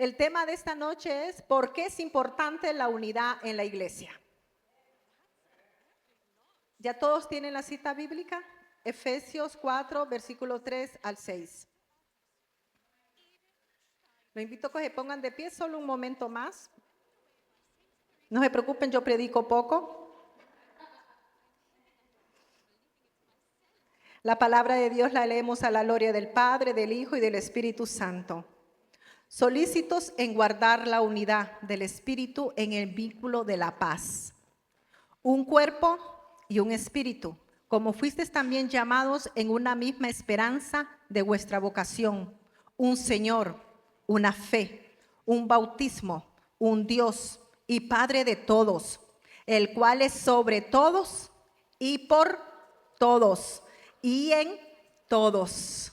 El tema de esta noche es ¿por qué es importante la unidad en la iglesia? ¿Ya todos tienen la cita bíblica? Efesios 4, versículo 3 al 6. Lo invito a que se pongan de pie solo un momento más. No se preocupen, yo predico poco. La palabra de Dios la leemos a la gloria del Padre, del Hijo y del Espíritu Santo. Solícitos en guardar la unidad del Espíritu en el vínculo de la paz. Un cuerpo y un espíritu, como fuisteis también llamados en una misma esperanza de vuestra vocación. Un Señor, una fe, un bautismo, un Dios y Padre de todos, el cual es sobre todos y por todos y en todos.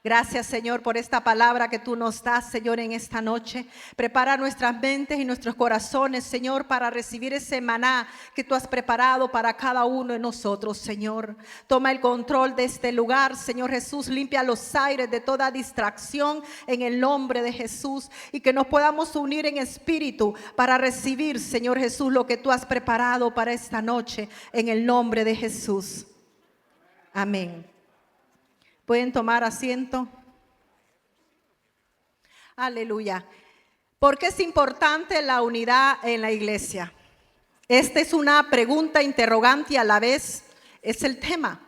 Gracias, Señor, por esta palabra que tú nos das, Señor, en esta noche. Prepara nuestras mentes y nuestros corazones, Señor, para recibir ese maná que tú has preparado para cada uno de nosotros, Señor. Toma el control de este lugar, Señor Jesús. Limpia los aires de toda distracción en el nombre de Jesús. Y que nos podamos unir en espíritu para recibir, Señor Jesús, lo que tú has preparado para esta noche en el nombre de Jesús. Amén. Pueden tomar asiento. Aleluya. ¿Por qué es importante la unidad en la iglesia? Esta es una pregunta interrogante y a la vez es el tema.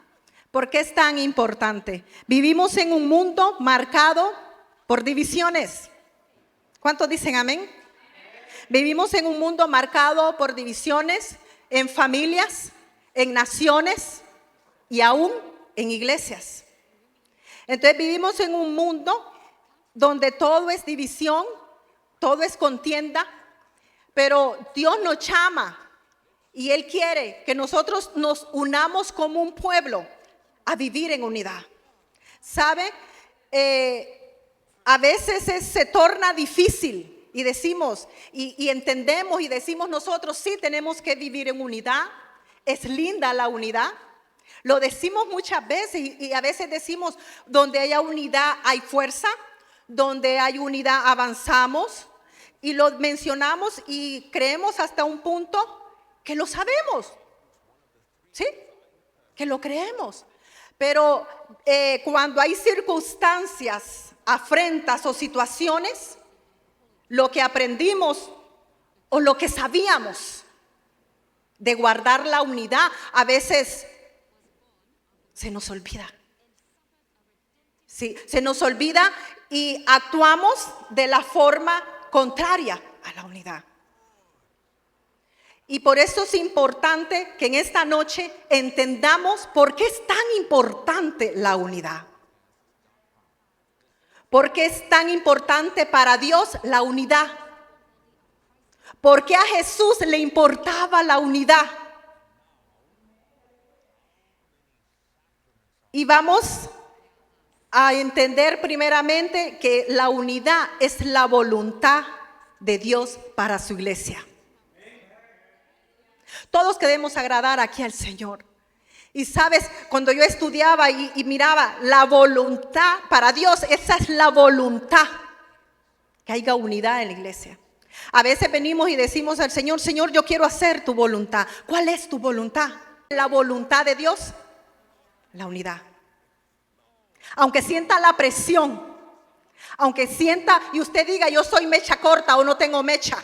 ¿Por qué es tan importante? Vivimos en un mundo marcado por divisiones. ¿Cuántos dicen amén? Vivimos en un mundo marcado por divisiones en familias, en naciones y aún en iglesias. Entonces vivimos en un mundo donde todo es división, todo es contienda, pero Dios nos llama y Él quiere que nosotros nos unamos como un pueblo a vivir en unidad. ¿Sabe? A veces se torna difícil y decimos y entendemos y decimos nosotros sí tenemos que vivir en unidad. Es linda la unidad. Lo decimos muchas veces y a veces decimos donde haya unidad hay fuerza, donde hay unidad avanzamos y lo mencionamos y creemos hasta un punto que lo sabemos, ¿sí? Que lo creemos. Pero cuando hay circunstancias, afrentas o situaciones, lo que aprendimos o lo que sabíamos de guardar la unidad a veces se nos olvida. Sí, se nos olvida y actuamos de la forma contraria a la unidad. Y por eso es importante que en esta noche entendamos por qué es tan importante la unidad. ¿Por qué es tan importante para Dios la unidad? ¿Por qué a Jesús le importaba la unidad? Y vamos a entender primeramente que la unidad es la voluntad de Dios para su iglesia. Todos queremos agradar aquí al Señor. Y sabes, cuando yo estudiaba y miraba la voluntad para Dios, esa es la voluntad, que haya unidad en la iglesia. A veces venimos y decimos al Señor, Señor, yo quiero hacer tu voluntad. ¿Cuál es tu voluntad? La voluntad de Dios. La unidad. Aunque sienta la presión, aunque sienta y usted diga yo soy mecha corta o no tengo mecha.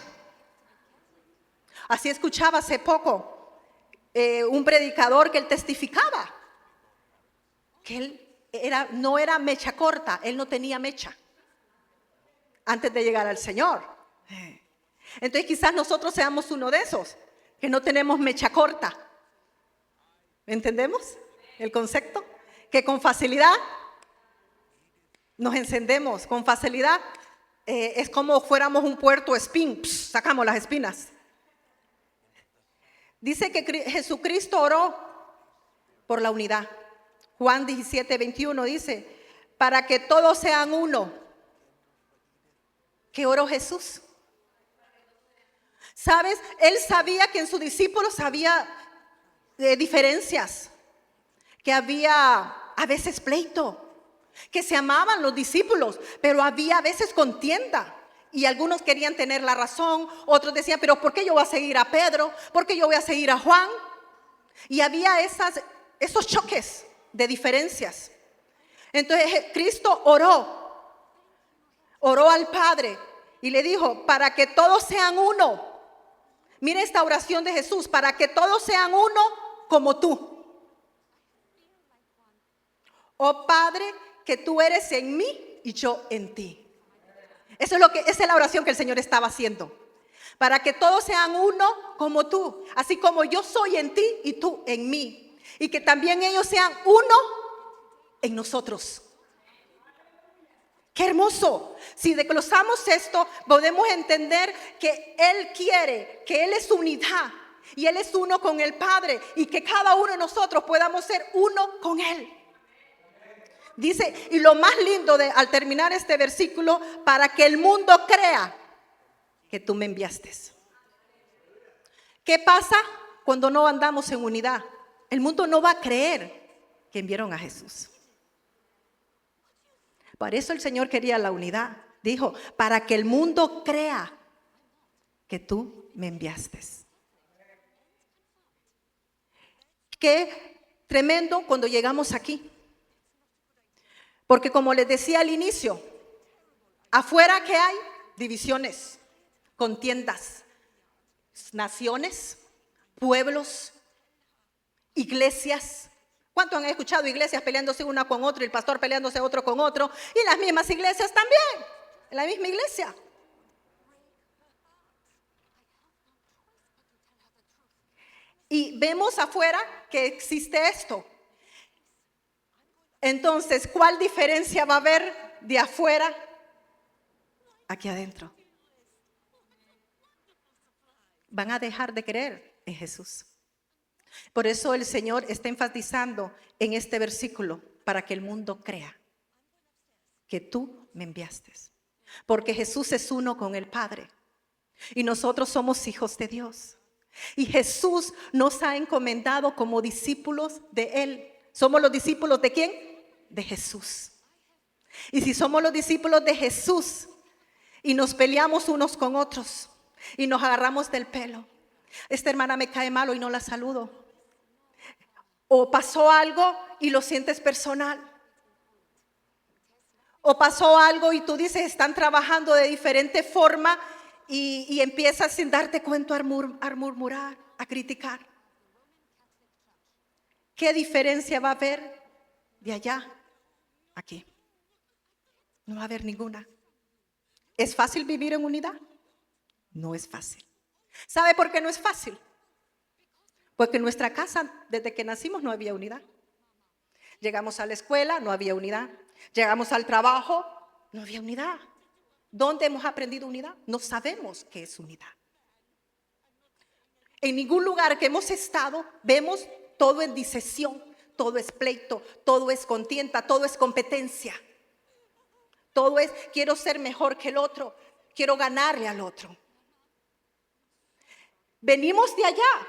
Así escuchaba hace poco un predicador que él testificaba que él no era mecha corta, él no tenía mecha antes de llegar al Señor. Entonces quizás nosotros seamos uno de esos que no tenemos mecha corta. ¿Entendemos el concepto? Que con facilidad nos encendemos, con facilidad es como fuéramos un puerto espín, sacamos las espinas. Dice que Jesucristo oró por la unidad. Juan 17, 21 dice, para que todos sean uno. ¿Qué oró Jesús? ¿Sabes? Él sabía que en sus discípulos había diferencias, que había a veces pleito, que se amaban los discípulos, pero había a veces contienda, Y algunos querían tener la razón, otros decían, pero ¿por qué yo voy a seguir a Pedro? ¿Por qué yo voy a seguir a Juan? Y había esos choques de diferencias. Entonces Cristo oró al Padre y le dijo, para que todos sean uno. Mira esta oración de Jesús, para que todos sean uno como tú. Oh Padre, que tú eres en mí y yo en ti. Esa es la oración que el Señor estaba haciendo. Para que todos sean uno como tú, así como yo soy en ti y tú en mí. Y que también ellos sean uno en nosotros. ¡Qué hermoso! Si desglosamos esto, podemos entender que Él quiere, que Él es unidad. Y Él es uno con el Padre. Y que cada uno de nosotros podamos ser uno con Él. Dice, y lo más lindo al terminar este versículo, para que el mundo crea que tú me enviaste. ¿Qué pasa cuando no andamos en unidad? El mundo no va a creer que enviaron a Jesús. Por eso el Señor quería la unidad. Dijo, para que el mundo crea que tú me enviaste. Qué tremendo cuando llegamos aquí. Porque como les decía al inicio, afuera que hay divisiones, contiendas, naciones, pueblos, iglesias. ¿Cuántos han escuchado iglesias peleándose una con otra y el pastor peleándose otro con otro? Y las mismas iglesias también, en la misma iglesia. Y vemos afuera que existe esto. Entonces, ¿cuál diferencia va a haber de afuera aquí adentro? Van a dejar de creer en Jesús. Por eso el Señor está enfatizando en este versículo, para que el mundo crea que tú me enviaste. Porque Jesús es uno con el Padre y nosotros somos hijos de Dios. Y Jesús nos ha encomendado como discípulos de Él. ¿Somos los discípulos de quién? De Jesús. Y si somos los discípulos de Jesús y nos peleamos unos con otros y nos agarramos del pelo, esta hermana me cae mal y no la saludo, o pasó algo y lo sientes personal, o pasó algo y tú dices están trabajando de diferente forma y empiezas sin darte cuenta a murmurar, a criticar. ¿Qué diferencia va a haber de allá aquí? No va a haber ninguna. ¿Es fácil vivir en unidad? No es fácil. ¿Sabe por qué no es fácil? Porque en nuestra casa, desde que nacimos, no había unidad. Llegamos a la escuela, no había unidad. Llegamos al trabajo, no había unidad. ¿Dónde hemos aprendido unidad? No sabemos qué es unidad. En ningún lugar que hemos estado, vemos todo en disesión, todo es pleito, todo es contienda, todo es competencia. Todo es, quiero ser mejor que el otro, quiero ganarle al otro. Venimos de allá.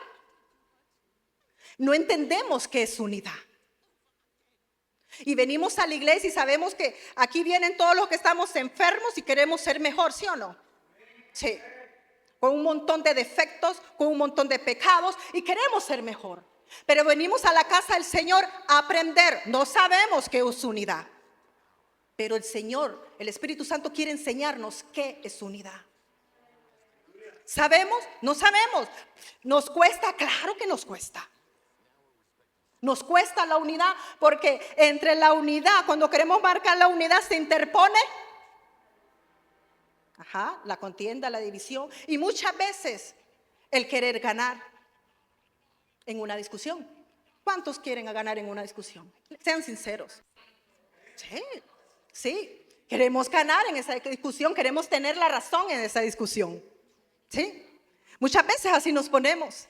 No entendemos qué es unidad. Y venimos a la iglesia y sabemos que aquí vienen todos los que estamos enfermos y queremos ser mejor, ¿sí o no? Sí. Con un montón de defectos, con un montón de pecados y queremos ser mejor. Pero venimos a la casa del Señor a aprender. No sabemos qué es unidad. Pero el Señor, el Espíritu Santo quiere enseñarnos qué es unidad. ¿Sabemos? No sabemos. ¿Nos cuesta? Claro que nos cuesta. Nos cuesta la unidad porque entre la unidad, cuando queremos marcar la unidad, se interpone la contienda, la división y muchas veces el querer ganar en una discusión. ¿Cuántos quieren ganar en una discusión? Sean sinceros. Sí, queremos ganar en esa discusión, queremos tener la razón en esa discusión. Sí, muchas veces así nos ponemos.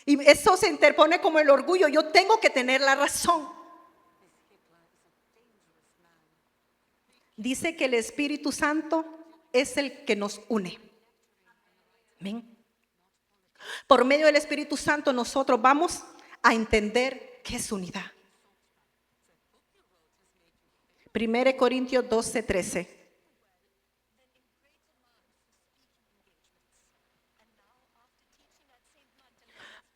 Y eso se interpone como el orgullo. Yo tengo que tener la razón. Dice que el Espíritu Santo es el que nos une. Amén. Por medio del Espíritu Santo nosotros vamos a entender qué es unidad. 1 Corintios 12:13.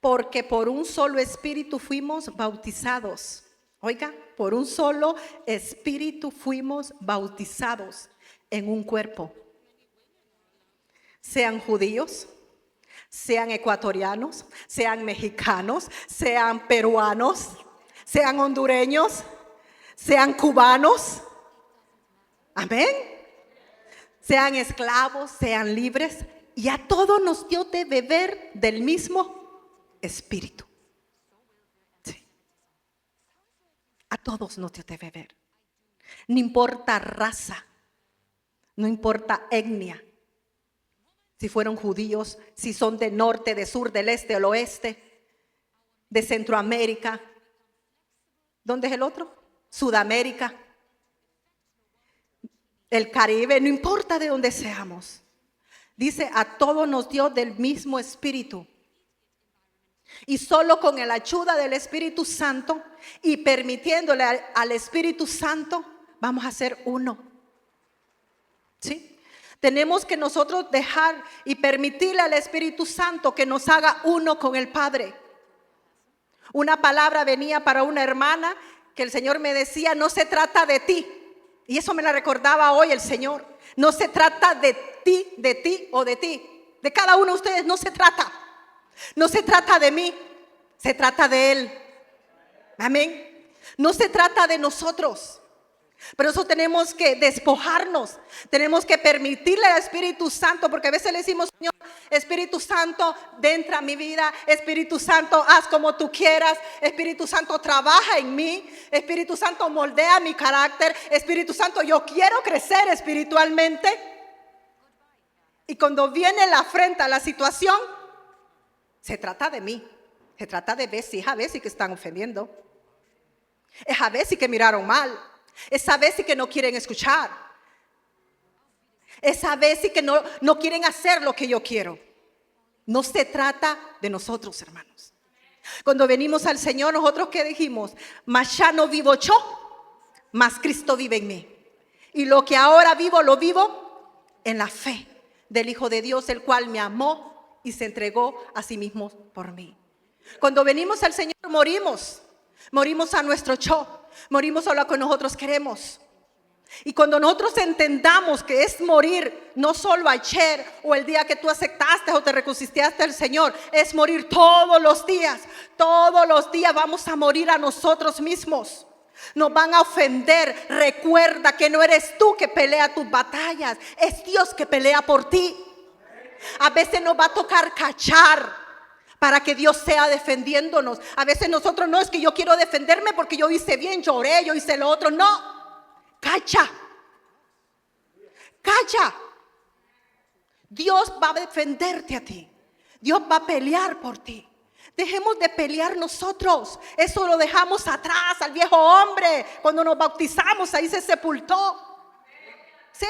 porque por un solo espíritu fuimos bautizados. Oiga, por un solo espíritu fuimos bautizados en un cuerpo. Sean judíos, sean ecuatorianos, sean mexicanos, sean peruanos, sean hondureños, sean cubanos. Amén. Sean esclavos, sean libres. Y a todos nos dio de beber del mismo espíritu. Sí. A todos nos dio de beber. No importa raza, no importa etnia. Si fueron judíos, si son del norte, del sur, del este, del oeste, de Centroamérica. ¿Dónde es el otro? Sudamérica. El Caribe, no importa de dónde seamos. Dice, a todos nos dio del mismo espíritu. Y solo con la ayuda del Espíritu Santo y permitiéndole al Espíritu Santo, vamos a ser uno. ¿Sí? Tenemos que nosotros dejar y permitirle al Espíritu Santo que nos haga uno con el Padre. Una palabra venía para una hermana que el Señor me decía, no se trata de ti. Y eso me la recordaba hoy el Señor. No se trata de ti o de ti. De cada uno de ustedes no se trata. No se trata de mí, se trata de Él. Amén. No se trata de nosotros. Por eso tenemos que despojarnos, tenemos que permitirle al Espíritu Santo, porque a veces le decimos, Señor, Espíritu Santo, entra a mi vida, Espíritu Santo, haz como tú quieras, Espíritu Santo, trabaja en mí, Espíritu Santo, moldea mi carácter, Espíritu Santo, yo quiero crecer espiritualmente. Y cuando viene la afrenta, la situación, se trata de mí, se trata de Bessie, es a Bessie que están ofendiendo, es a Bessie que miraron mal. Es a veces que no quieren escuchar. Es a veces que no quieren hacer lo que yo quiero. No se trata de nosotros, hermanos. Cuando venimos al Señor, nosotros ¿qué dijimos? Mas ya no vivo yo, mas Cristo vive en mí. Y lo que ahora vivo, lo vivo en la fe del Hijo de Dios, el cual me amó y se entregó a sí mismo por mí. Cuando venimos al Señor, morimos a nuestro yo. Morimos a lo que nosotros queremos. Y cuando nosotros entendamos que es morir, no solo ayer o el día que tú aceptaste o te reconciliaste al Señor, es morir todos los días. Todos los días vamos a morir a nosotros mismos. Nos van a ofender. Recuerda que no eres tú que pelea tus batallas, es Dios que pelea por ti. A veces nos va a tocar cachar para que Dios sea defendiéndonos. A veces nosotros no es que yo quiero defenderme porque yo hice bien, lloré, yo hice lo otro. No, calla. Dios va a defenderte a ti. Dios va a pelear por ti. Dejemos de pelear nosotros. Eso lo dejamos atrás al viejo hombre. Cuando nos bautizamos, ahí se sepultó. Sí.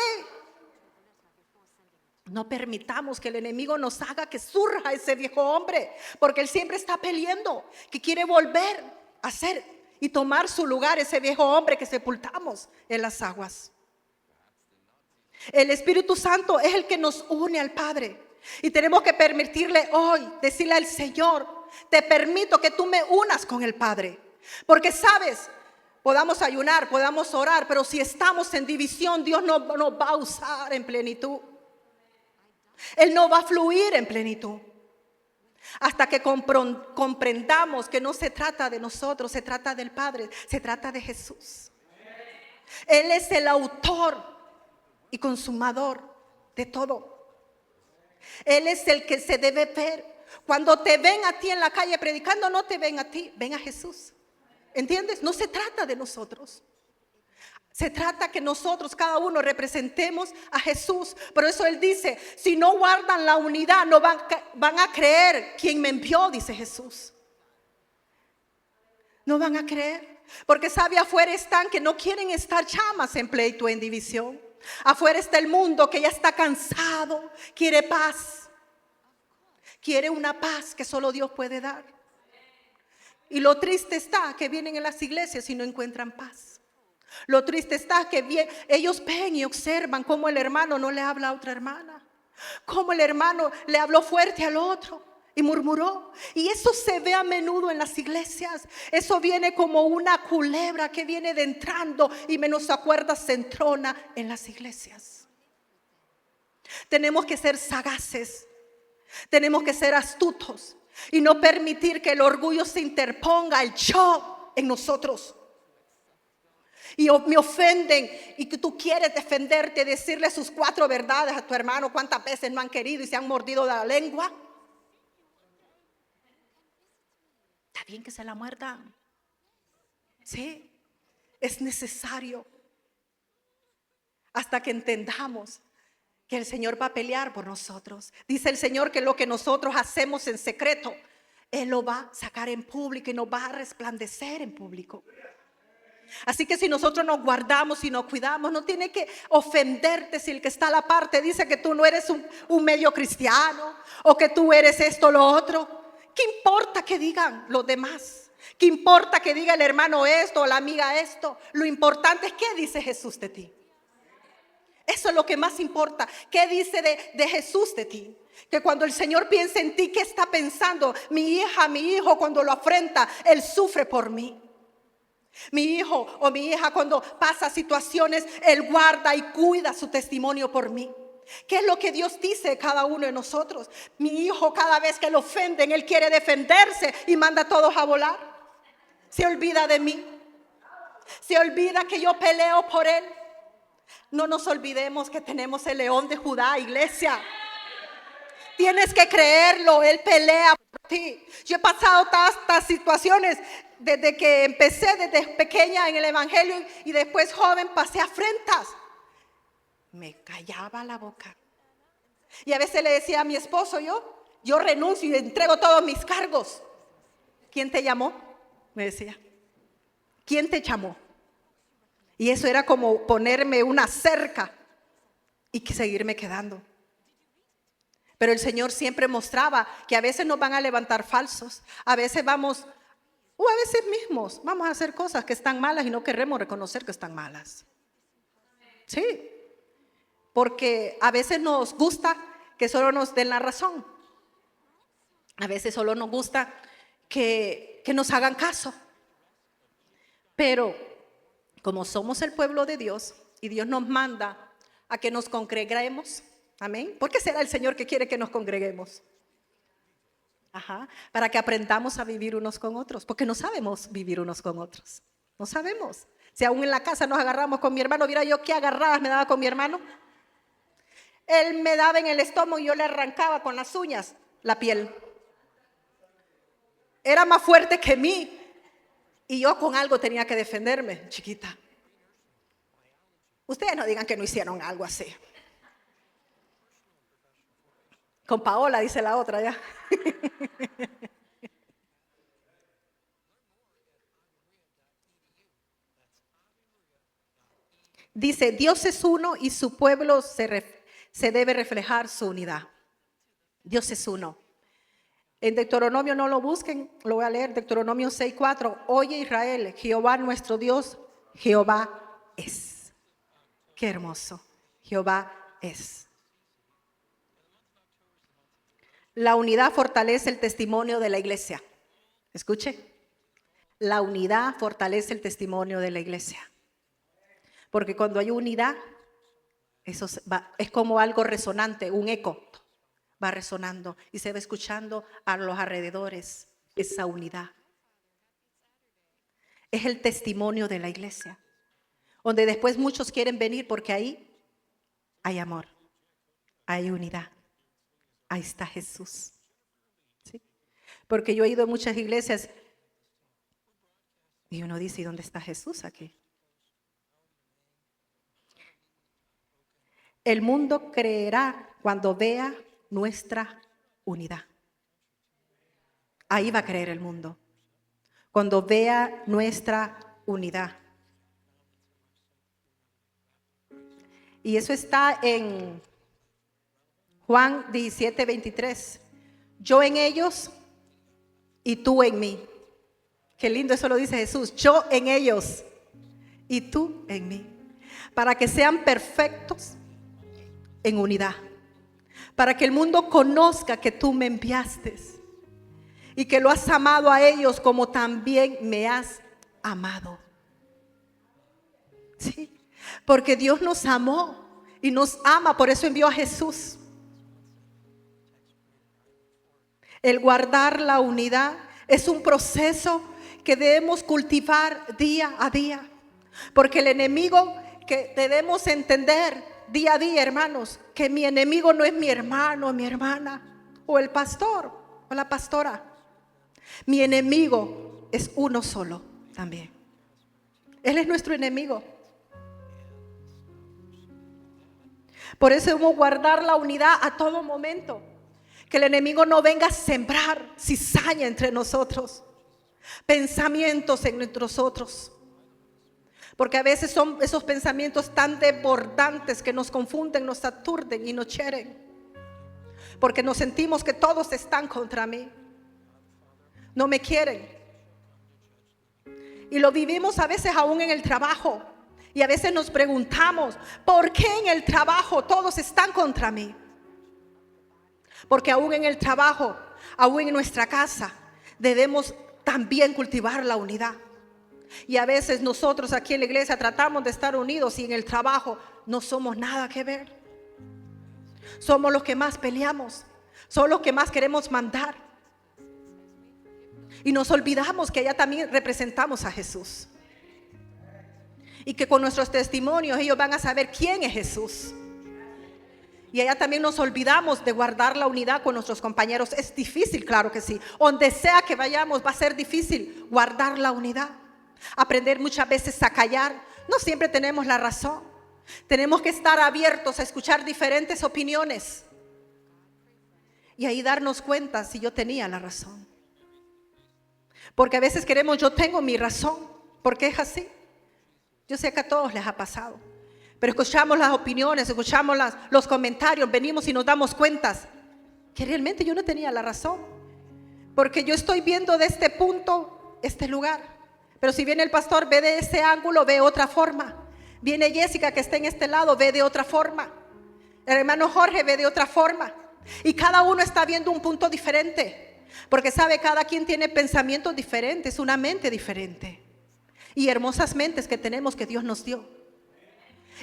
No permitamos que el enemigo nos haga que surja ese viejo hombre, porque él siempre está peleando, que quiere volver a ser y tomar su lugar, ese viejo hombre que sepultamos en las aguas. El Espíritu Santo es el que nos une al Padre y tenemos que permitirle hoy, decirle al Señor, te permito que tú me unas con el Padre, porque sabes, podamos ayunar, podamos orar, pero si estamos en división, Dios no nos va a usar en plenitud. Él no va a fluir en plenitud hasta que comprendamos que no se trata de nosotros, se trata del Padre, se trata de Jesús. Él es el autor y consumador de todo. Él es el que se debe ver. Cuando te ven a ti en la calle predicando, no te ven a ti, ven a Jesús. ¿Entiendes? No se trata de nosotros. Se trata que nosotros, cada uno, representemos a Jesús. Por eso Él dice, si no guardan la unidad, no van a creer quien me envió, dice Jesús. No van a creer. Porque sabe, afuera están que no quieren estar chamas en pleito, en división. Afuera está el mundo que ya está cansado, quiere paz. Quiere una paz que solo Dios puede dar. Y lo triste está que vienen en las iglesias y no encuentran paz. Lo triste está que ellos ven y observan cómo el hermano no le habla a otra hermana, cómo el hermano le habló fuerte al otro y murmuró. Y eso se ve a menudo en las iglesias. Eso viene como una culebra que viene entrando y menos se acuerda se entrona en las iglesias. Tenemos que ser sagaces, tenemos que ser astutos y no permitir que el orgullo se interponga, el yo en nosotros. Y me ofenden y que tú quieres defenderte, decirle sus 4 verdades a tu hermano. ¿Cuántas veces no han querido y se han mordido de la lengua? Está bien que se la muerdan. Sí, es necesario. Hasta que entendamos que el Señor va a pelear por nosotros. Dice el Señor que lo que nosotros hacemos en secreto, Él lo va a sacar en público y nos va a resplandecer en público. Así que si nosotros nos guardamos y nos cuidamos, no tiene que ofenderte si el que está a la parte dice que tú no eres un medio cristiano o que tú eres esto o lo otro. ¿Qué importa que digan los demás? ¿Qué importa que diga el hermano esto o la amiga esto? Lo importante es qué dice Jesús de ti. Eso es lo que más importa. ¿Qué dice de Jesús de ti? Que cuando el Señor piensa en ti, ¿qué está pensando? Mi hija, mi hijo, cuando lo afrenta, Él sufre por mí. Mi hijo o mi hija cuando pasa situaciones, Él guarda y cuida su testimonio por mí. ¿Qué es lo que Dios dice de cada uno de nosotros? Mi hijo, cada vez que lo ofenden, Él quiere defenderse y manda a todos a volar. Se olvida de mí. Se olvida que yo peleo por Él. No nos olvidemos que tenemos el león de Judá, iglesia. Tienes que creerlo, Él pelea por ti. Yo he pasado tantas situaciones desde que empecé, desde pequeña en el evangelio y después joven pasé afrentas. Me callaba la boca. Y a veces le decía a mi esposo, yo renuncio y entrego todos mis cargos. ¿Quién te llamó? Me decía. ¿Quién te llamó? Y eso era como ponerme una cerca y seguirme quedando. Pero el Señor siempre mostraba que a veces nos van a levantar falsos. A veces vamos, o a veces mismos, vamos a hacer cosas que están malas y no queremos reconocer que están malas. Sí, porque a veces nos gusta que solo nos den la razón. A veces solo nos gusta que nos hagan caso. Pero como somos el pueblo de Dios y Dios nos manda a que nos congreguemos, amén. ¿Por qué será el Señor que quiere que nos congreguemos? Para que aprendamos a vivir unos con otros, porque no sabemos vivir unos con otros. No sabemos. Si aún en la casa nos agarramos con mi hermano, mira yo qué agarradas me daba con mi hermano. Él me daba en el estómago y yo le arrancaba con las uñas la piel. Era más fuerte que mí. Y yo con algo tenía que defenderme, chiquita. Ustedes no digan que no hicieron algo así. Con Paola, dice la otra ya. Dice, Dios es uno y su pueblo se debe reflejar su unidad. Dios es uno. En Deuteronomio, no lo busquen, lo voy a leer, Deuteronomio 6:4. Oye Israel, Jehová nuestro Dios, Jehová es. Qué hermoso, Jehová es. La unidad fortalece el testimonio de la iglesia. Escuche, la unidad fortalece el testimonio de la iglesia. Porque cuando hay unidad, eso es como algo resonante, un eco. Va resonando y se va escuchando a los alrededores esa unidad. Es el testimonio de la iglesia, donde después muchos quieren venir porque ahí hay amor, hay unidad. Ahí está Jesús. ¿Sí? Porque yo he ido a muchas iglesias y uno dice, ¿y dónde está Jesús aquí? El mundo creerá cuando vea nuestra unidad. Ahí va a creer el mundo. Cuando vea nuestra unidad. Y eso está en Juan 17:23. Yo en ellos y tú en mí. Qué lindo, eso lo dice Jesús. Yo en ellos y tú en mí. Para que sean perfectos en unidad. Para que el mundo conozca que tú me enviaste y que lo has amado a ellos como también me has amado. Sí, porque Dios nos amó y nos ama, por eso envió a Jesús. El guardar la unidad es un proceso que debemos cultivar día a día, porque el enemigo, que debemos entender día a día, hermanos, que mi enemigo no es mi hermano, mi hermana, o el pastor, o la pastora. Mi enemigo es uno solo también. Él es nuestro enemigo. Por eso debemos guardar la unidad a todo momento. Que el enemigo no venga a sembrar cizaña entre nosotros, pensamientos en nosotros. Porque a veces son esos pensamientos tan desbordantes que nos confunden, nos aturden y nos hieren. Porque nos sentimos que todos están contra mí. No me quieren. Y lo vivimos a veces aún en el trabajo. Y a veces nos preguntamos, ¿por qué en el trabajo todos están contra mí? Porque aún en el trabajo, aún en nuestra casa, debemos también cultivar la unidad. Y a veces nosotros aquí en la iglesia tratamos de estar unidos y en el trabajo no somos nada que ver. Somos los que más peleamos, somos los que más queremos mandar. Y nos olvidamos que allá también representamos a Jesús. Y que con nuestros testimonios ellos van a saber quién es Jesús. Y allá también nos olvidamos de guardar la unidad con nuestros compañeros. Es difícil, claro que sí. Donde sea que vayamos va a ser difícil guardar la unidad. Aprender muchas veces a callar. No siempre tenemos la razón. Tenemos que estar abiertos a escuchar diferentes opiniones. Y ahí darnos cuenta si yo tenía la razón. Porque a veces queremos, yo tengo mi razón. ¿Por qué es así? Yo sé que a todos les ha pasado. Pero escuchamos las opiniones, escuchamos los comentarios, venimos y nos damos cuenta que realmente yo no tenía la razón. Porque yo estoy viendo de este punto, este lugar. Pero si viene el pastor, ve de ese ángulo, ve otra forma. Viene Jessica que está en este lado, ve de otra forma. El hermano Jorge ve de otra forma. Y cada uno está viendo un punto diferente. Porque sabe, cada quien tiene pensamientos diferentes, una mente diferente. Y hermosas mentes que tenemos que Dios nos dio.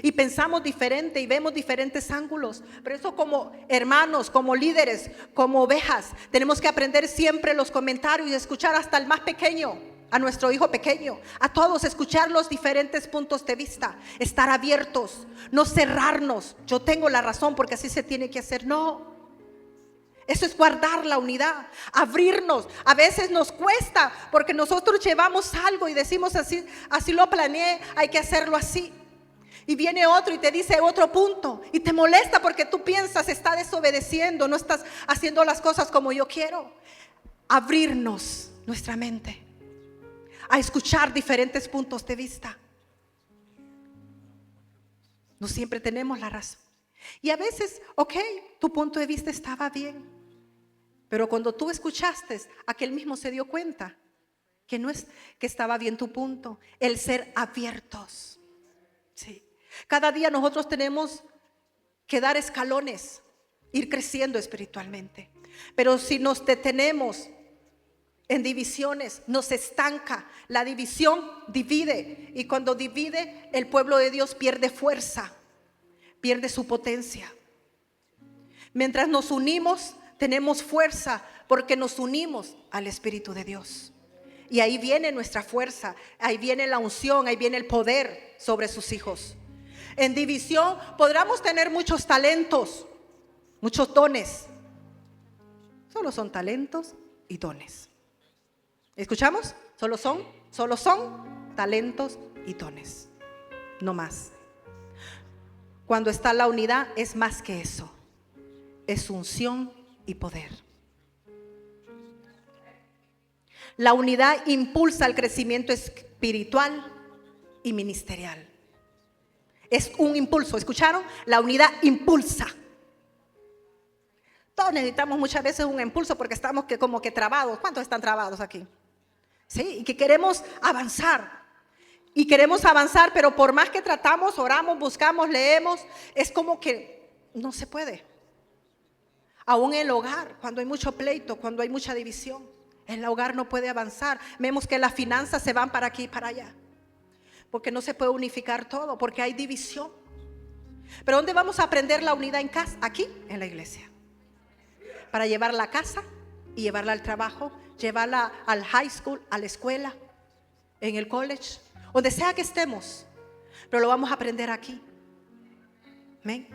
Y pensamos diferente y vemos diferentes ángulos. Pero eso como hermanos, como líderes, como ovejas, tenemos que aprender siempre los comentarios y escuchar hasta el más pequeño, a nuestro hijo pequeño, a todos, escuchar los diferentes puntos de vista, estar abiertos, no cerrarnos. Yo tengo la razón porque así se tiene que hacer. No. Eso es guardar la unidad, abrirnos. A veces nos cuesta porque nosotros llevamos algo y decimos así lo planeé, hay que hacerlo así. Y viene otro y te dice otro punto y te molesta porque tú piensas está desobedeciendo, no estás haciendo las cosas como yo quiero. Abrirnos nuestra mente a escuchar diferentes puntos de vista. No siempre tenemos la razón. Y a veces, tu punto de vista estaba bien. Pero cuando tú escuchaste, aquel mismo se dio cuenta que no es que estaba bien tu punto. El ser abiertos. Sí. Cada día nosotros tenemos que dar escalones, ir creciendo espiritualmente. Pero si nos detenemos en divisiones, nos estanca. La división divide. Y cuando divide, el pueblo de Dios pierde fuerza, pierde su potencia. Mientras nos unimos, tenemos fuerza porque nos unimos al Espíritu de Dios. Y ahí viene nuestra fuerza, ahí viene la unción, ahí viene el poder sobre sus hijos. En división podremos tener muchos talentos, muchos dones. Solo son talentos y dones. ¿Escuchamos? Solo son talentos y dones. No más. Cuando está la unidad es más que eso. Es unción y poder. La unidad impulsa el crecimiento espiritual y ministerial. Es un impulso, ¿escucharon? La unidad impulsa. Todos necesitamos muchas veces un impulso porque estamos como que trabados. ¿Cuántos están trabados aquí? Sí, y que queremos avanzar. Y queremos avanzar, pero por más que tratamos, oramos, buscamos, leemos, es como que no se puede. Aún en el hogar, cuando hay mucho pleito, cuando hay mucha división, El hogar no puede avanzar. Vemos que las finanzas se van para aquí y para allá. Porque no se puede unificar todo, porque hay división. Pero ¿dónde vamos a aprender la unidad en casa? Aquí, en la iglesia. Para llevarla a casa y llevarla al trabajo, llevarla al high school, a la escuela, en el college, donde sea que estemos. Pero lo vamos a aprender aquí. ¿Amén?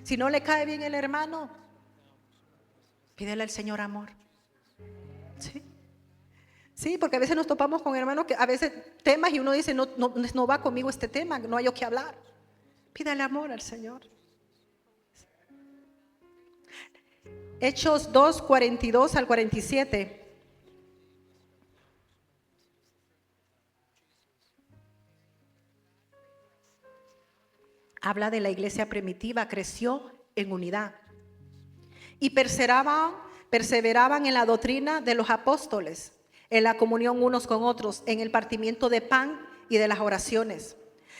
Si no le cae bien el hermano, pídele al Señor amor. ¿Sí? Sí, porque a veces nos topamos con hermanos que a veces temas y uno dice, no va conmigo este tema, no hay yo que hablar. Pídale amor al Señor. Hechos 2, 42 al 47. Habla de la iglesia primitiva, creció en unidad. Y perseveraban en la doctrina de los apóstoles, en la comunión unos con otros, en el partimiento de pan y de las oraciones.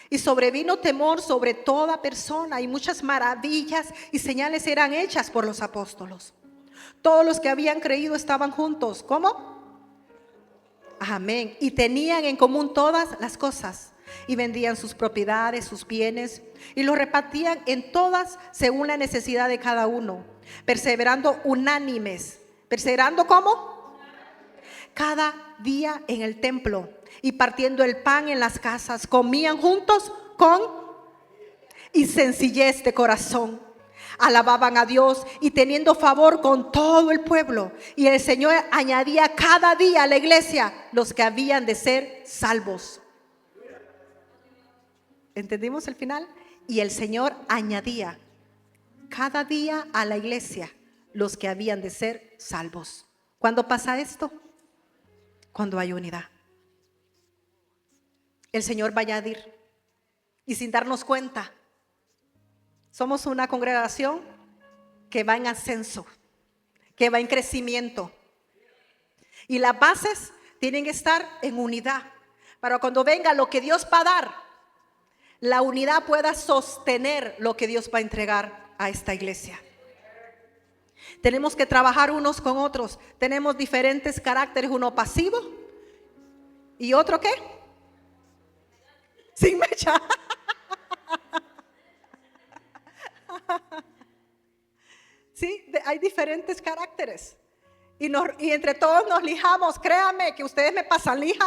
Y sobrevino temor sobre toda persona, y muchas maravillas y señales eran hechas por los apóstolos. Todos los que habían creído estaban juntos. ¿Cómo? Amén. Y tenían en común todas las cosas, y vendían sus propiedades, sus bienes, y los repartían en todas según la necesidad de cada uno, perseverando unánimes. ¿Perseverando cómo? Cada día en el templo, y partiendo el pan en las casas, comían juntos con y sencillez de corazón. Alababan a Dios y teniendo favor con todo el pueblo. Y el Señor añadía cada día a la iglesia los que habían de ser salvos. ¿Entendimos el final? Y el Señor añadía cada día a la iglesia los que habían de ser salvos. ¿Cuándo pasa esto? Cuando hay unidad. El Señor va a añadir. Y sin darnos cuenta, somos una congregación que va en ascenso, que va en crecimiento. Y las bases tienen que estar en unidad. Para cuando venga lo que Dios va a dar, la unidad pueda sostener lo que Dios va a entregar a esta iglesia. Tenemos que trabajar unos con otros. Tenemos diferentes caracteres, uno pasivo y otro ¿qué? Sin mecha. Sí, hay diferentes caracteres. Y entre todos nos lijamos. Créanme que ustedes me pasan lija.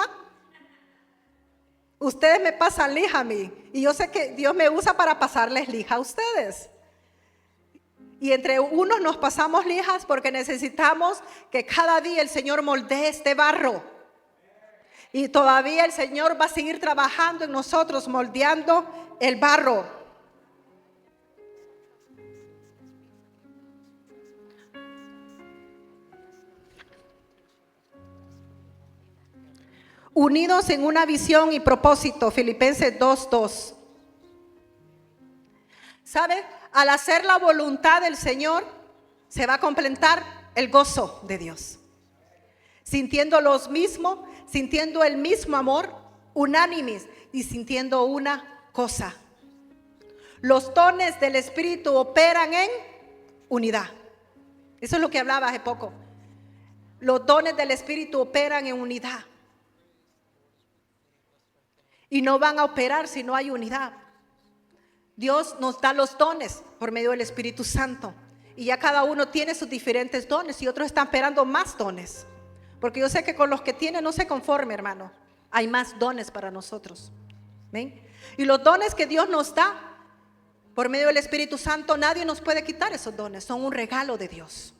Ustedes me pasan lija a mí. Y yo sé que Dios me usa para pasarles lija a ustedes. Y entre unos nos pasamos lijas porque necesitamos que cada día el Señor moldee este barro. Y todavía el Señor va a seguir trabajando en nosotros, moldeando el barro. Unidos en una visión y propósito, Filipenses 2:2. ¿Sabe? Al hacer la voluntad del Señor, se va a completar el gozo de Dios. Sintiendo los mismos, sintiendo el mismo amor, unánimes y sintiendo una cosa. Los dones del Espíritu operan en unidad. Eso es lo que hablaba hace poco. Los dones del Espíritu operan en unidad. Y no van a operar si no hay unidad. Dios nos da los dones por medio del Espíritu Santo. Y ya cada uno tiene sus diferentes dones y otros están esperando más dones. Porque yo sé que con los que tiene no se conforme, hermano. Hay más dones para nosotros. ¿Ven? Y los dones que Dios nos da por medio del Espíritu Santo, nadie nos puede quitar esos dones. Son un regalo de Dios.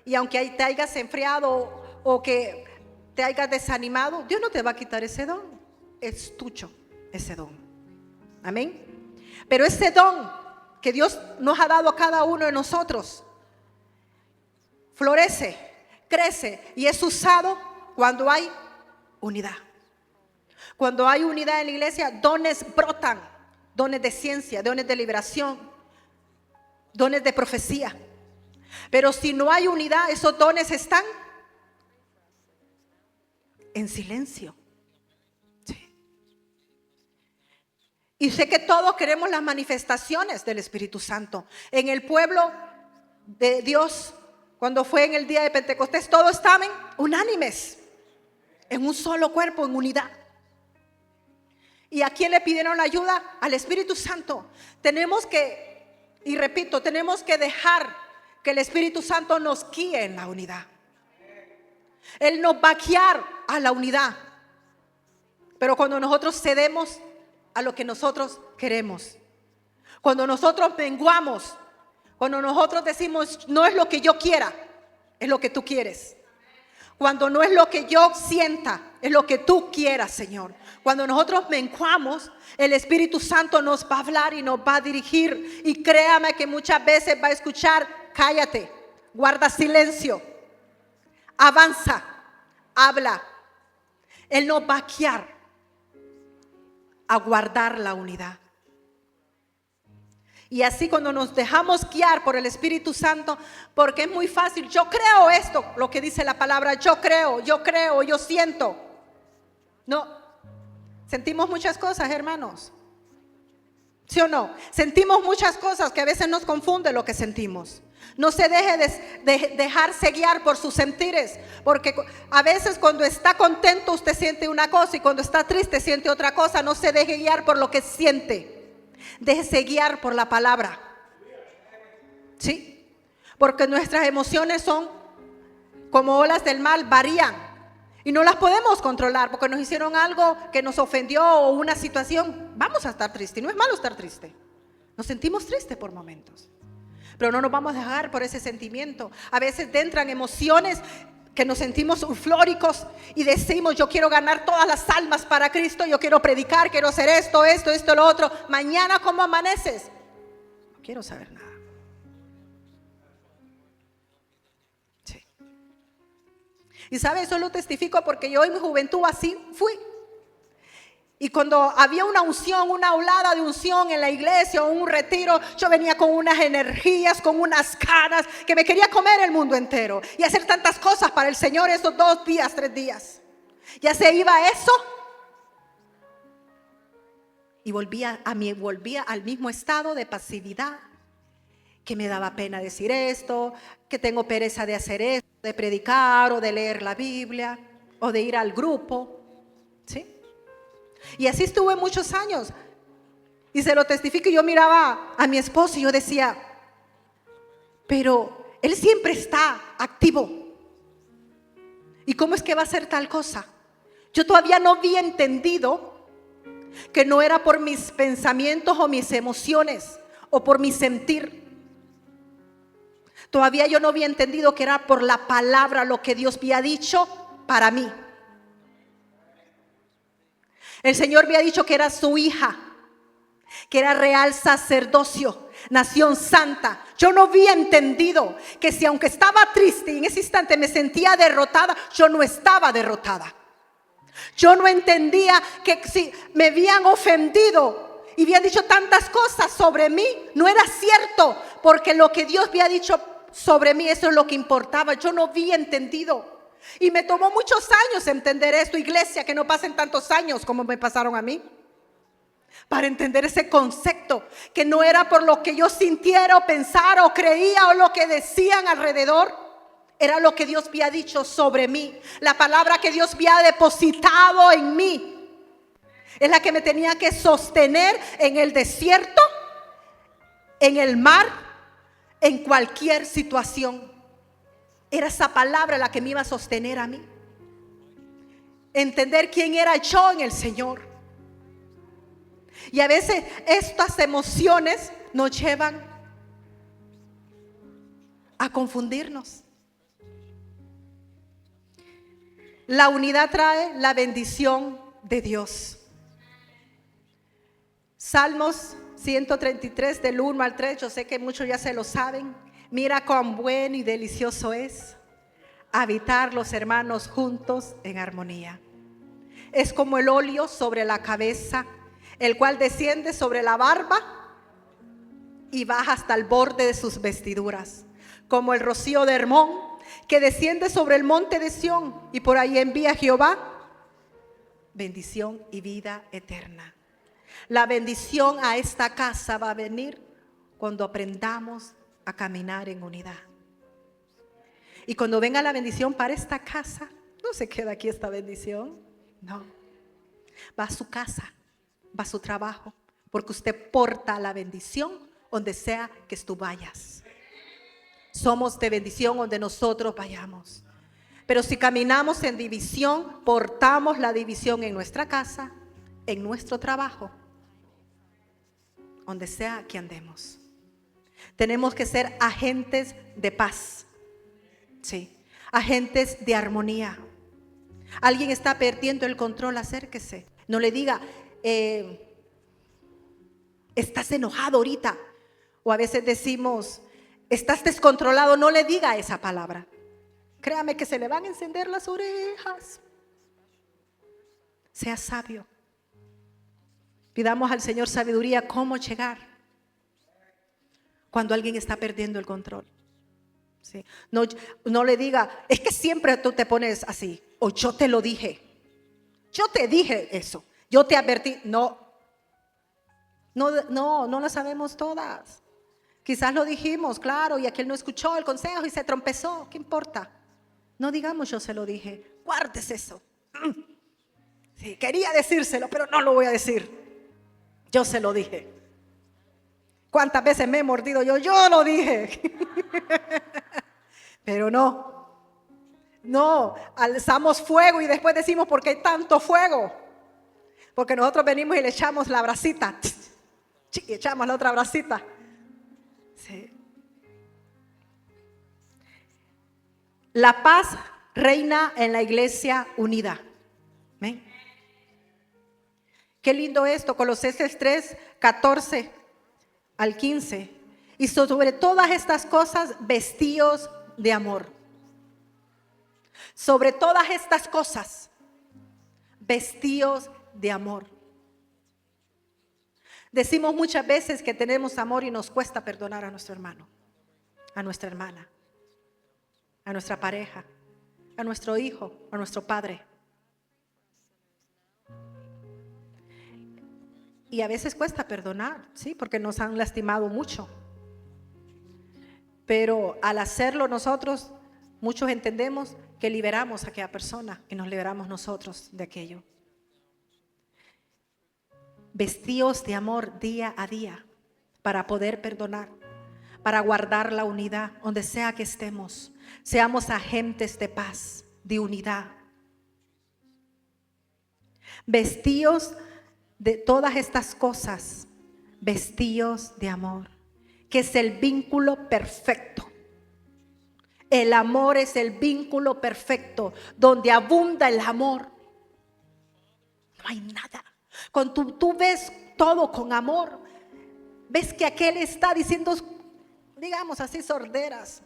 Y aunque te hayas enfriado o que te hayas desanimado, Dios no te va a quitar ese don. Es tuyo ese don. Amén. Pero ese don que Dios nos ha dado a cada uno de nosotros florece, crece y es usado cuando hay unidad. Cuando hay unidad en la iglesia, dones brotan, dones de ciencia, dones de liberación, dones de profecía. Pero si no hay unidad, esos dones están en silencio. Y sé que todos queremos las manifestaciones del Espíritu Santo. En el pueblo de Dios Cuando fue en el día de Pentecostés, todos estaban unánimes, en un solo cuerpo, en unidad. ¿Y a quién le pidieron la ayuda? Al Espíritu Santo. Tenemos que, y repito, tenemos que dejar que el Espíritu Santo nos guíe en la unidad. Él nos va a guiar a la unidad. Pero cuando nosotros cedemos a lo que nosotros queremos, cuando nosotros menguamos, cuando nosotros decimos no es lo que yo quiera, es lo que tú quieres. Cuando no es lo que yo sienta, es lo que tú quieras, Señor. Cuando nosotros menguamos, el Espíritu Santo nos va a hablar y nos va a dirigir. Y créame que muchas veces va a escuchar: cállate, guarda silencio, avanza, habla. Él nos va a guiar a guardar la unidad. Y así, cuando nos dejamos guiar por el Espíritu Santo, porque es muy fácil: yo creo esto, lo que dice la palabra, yo creo, yo siento. No, sentimos muchas cosas, hermanos. ¿Sí o no? Sentimos muchas cosas que a veces nos confunde lo que sentimos. No se deje de dejarse guiar por sus sentires, porque a veces cuando está contento usted siente una cosa y cuando está triste siente otra cosa. No se deje guiar por lo que siente, déjese guiar por la palabra. ¿Sí? Porque nuestras emociones son como olas del mar, varían y no las podemos controlar porque nos hicieron algo que nos ofendió o una situación. Vamos a estar tristes, no es malo estar triste. Nos sentimos tristes por momentos, pero no nos vamos a dejar por ese sentimiento. A veces entran emociones que nos sentimos eufóricos y decimos: yo quiero ganar todas las almas para Cristo, yo quiero predicar, quiero hacer esto, lo otro. Mañana, ¿cómo amaneces? No quiero saber nada. Sí. Y sabe, eso lo testifico porque yo en mi juventud así fui. Y cuando había una unción, una olada de unción en la iglesia o un retiro, yo venía con unas energías, con unas ganas que me quería comer el mundo entero y hacer tantas cosas para el Señor esos 2 días, 3 días. Ya se iba eso y volvía al mismo estado de pasividad, que me daba pena decir esto, que tengo pereza de hacer esto, de predicar o de leer la Biblia o de ir al grupo. ¿Sí? Y así estuve muchos años. Y se lo testifico. Yo miraba a mi esposo y yo decía: pero él siempre está activo. ¿Y cómo es que va a hacer tal cosa? Yo todavía no había entendido que no era por mis pensamientos o mis emociones o por mi sentir. Todavía yo no había entendido que era por la palabra, lo que Dios había dicho para mí. El Señor había dicho que era su hija, que era real sacerdocio, nación santa. Yo no había entendido que si aunque estaba triste y en ese instante me sentía derrotada, yo no estaba derrotada. Yo no entendía que si me habían ofendido y habían dicho tantas cosas sobre mí, no era cierto, porque lo que Dios había dicho sobre mí, eso es lo que importaba. Yo no había entendido. Y me tomó muchos años entender esto, iglesia, que no pasen tantos años como me pasaron a mí, para entender ese concepto, que no era por lo que yo sintiera o pensara o creía o lo que decían alrededor, era lo que Dios había dicho sobre mí. La palabra que Dios había depositado en mí es la que me tenía que sostener en el desierto, en el mar, en cualquier situación. Era esa palabra la que me iba a sostener a mí. Entender quién era yo en el Señor. Y a veces estas emociones nos llevan a confundirnos. La unidad trae la bendición de Dios. Salmos 133 del 1 al 3, yo sé que muchos ya se lo saben. Mira cuán bueno y delicioso es habitar los hermanos juntos en armonía. Es como el óleo sobre la cabeza, el cual desciende sobre la barba y baja hasta el borde de sus vestiduras, como el rocío de Hermón que desciende sobre el monte de Sión, y por ahí envía Jehová bendición y vida eterna. La bendición a esta casa va a venir cuando aprendamos a caminar en unidad. Y cuando venga la bendición para esta casa, no se queda aquí esta bendición. No. Va a su casa, va a su trabajo, porque usted porta la bendición donde sea que tú vayas. Somos de bendición donde nosotros vayamos. Pero si caminamos en división, portamos la división en nuestra casa, en nuestro trabajo, donde sea que andemos. Tenemos que ser agentes de paz, sí, agentes de armonía. Alguien está perdiendo el control, acérquese. No le diga, estás enojado ahorita. O a veces decimos, estás descontrolado. No le diga esa palabra. Créame que se le van a encender las orejas. Sea sabio. Pidamos al Señor sabiduría cómo llegar cuando alguien está perdiendo el control. ¿Sí? No le diga, es que siempre tú te pones así. O yo te lo dije. Yo te dije eso. Yo te advertí. No lo sabemos todas. Quizás lo dijimos, claro, y aquel no escuchó el consejo y se trompezó. ¿Qué importa? No digamos yo se lo dije. Guardes eso. Sí, quería decírselo, pero no lo voy a decir. Yo se lo dije. ¿Cuántas veces me he mordido yo? Yo lo dije. Pero no, alzamos fuego y después decimos, ¿por qué hay tanto fuego? Porque nosotros venimos y le echamos la brasita. Y echamos la otra brasita. Sí. La paz reina en la iglesia unida. ¿Ven? Qué lindo esto, Colosenses 3, 14 al 15. Y sobre todas estas cosas, vestíos de amor. Sobre todas estas cosas, vestíos de amor. Decimos muchas veces que tenemos amor y nos cuesta perdonar a nuestro hermano, a nuestra hermana, a nuestra pareja, a nuestro hijo, a nuestro padre. Y a veces cuesta perdonar, sí, porque nos han lastimado mucho. Pero al hacerlo nosotros, muchos entendemos que liberamos a aquella persona y nos liberamos nosotros de aquello. Vestíos de amor día a día para poder perdonar, para guardar la unidad donde sea que estemos. Seamos agentes de paz, de unidad. Vestíos de todas estas cosas, vestíos de amor, que es el vínculo perfecto. El amor es el vínculo perfecto, donde abunda el amor. No hay nada. Cuando tú ves todo con amor, ves que aquel está diciendo, digamos así, sorderas,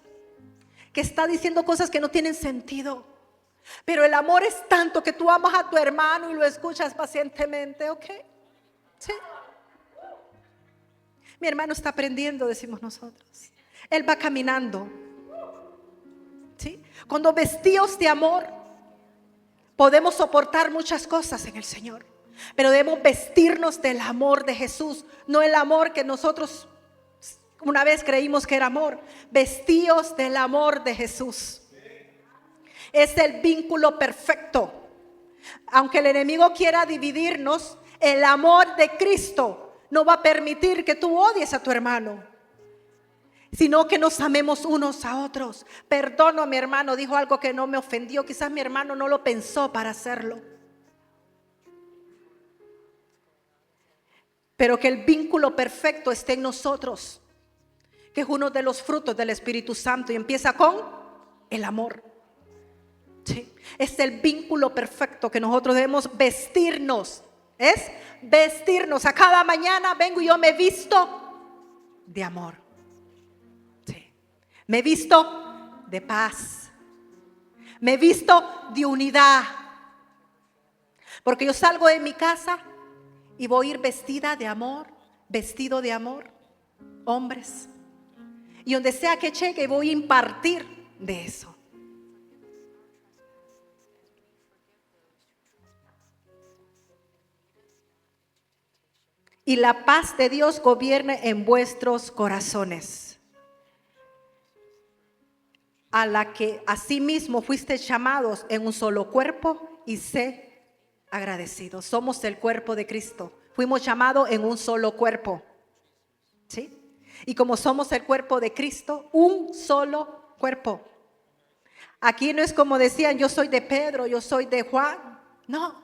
que está diciendo cosas que no tienen sentido. Pero el amor es tanto que tú amas a tu hermano y lo escuchas pacientemente, ¿ok? Sí. Mi hermano está aprendiendo, decimos nosotros. Él va caminando. ¿Sí? Cuando vestíos de amor, podemos soportar muchas cosas en el Señor. Pero debemos vestirnos del amor de Jesús, no el amor que nosotros una vez creímos que era amor. Vestíos del amor de Jesús. Es el vínculo perfecto. Aunque el enemigo quiera dividirnos, el amor de Cristo no va a permitir que tú odies a tu hermano, sino que nos amemos unos a otros. Perdono a mi hermano, dijo algo que no me ofendió. Quizás mi hermano no lo pensó para hacerlo. Pero que el vínculo perfecto esté en nosotros, que es uno de los frutos del Espíritu Santo y empieza con el amor. Sí. Es el vínculo perfecto que nosotros debemos vestirnos. Es vestirnos. A cada mañana vengo y yo me visto de amor. Sí. Me visto de paz. Me visto de unidad. Porque yo salgo de mi casa y voy a ir vestida de amor, vestido de amor, hombres. Y donde sea que llegue voy a impartir de eso. Y la paz de Dios gobierne en vuestros corazones. a la que asimismo fuiste llamados en un solo cuerpo y sé agradecidos. Somos el cuerpo de Cristo. Fuimos llamados en un solo cuerpo. ¿Sí? Y como somos el cuerpo de Cristo, un solo cuerpo. Aquí no es como decían, yo soy de Pedro, yo soy de Juan. No,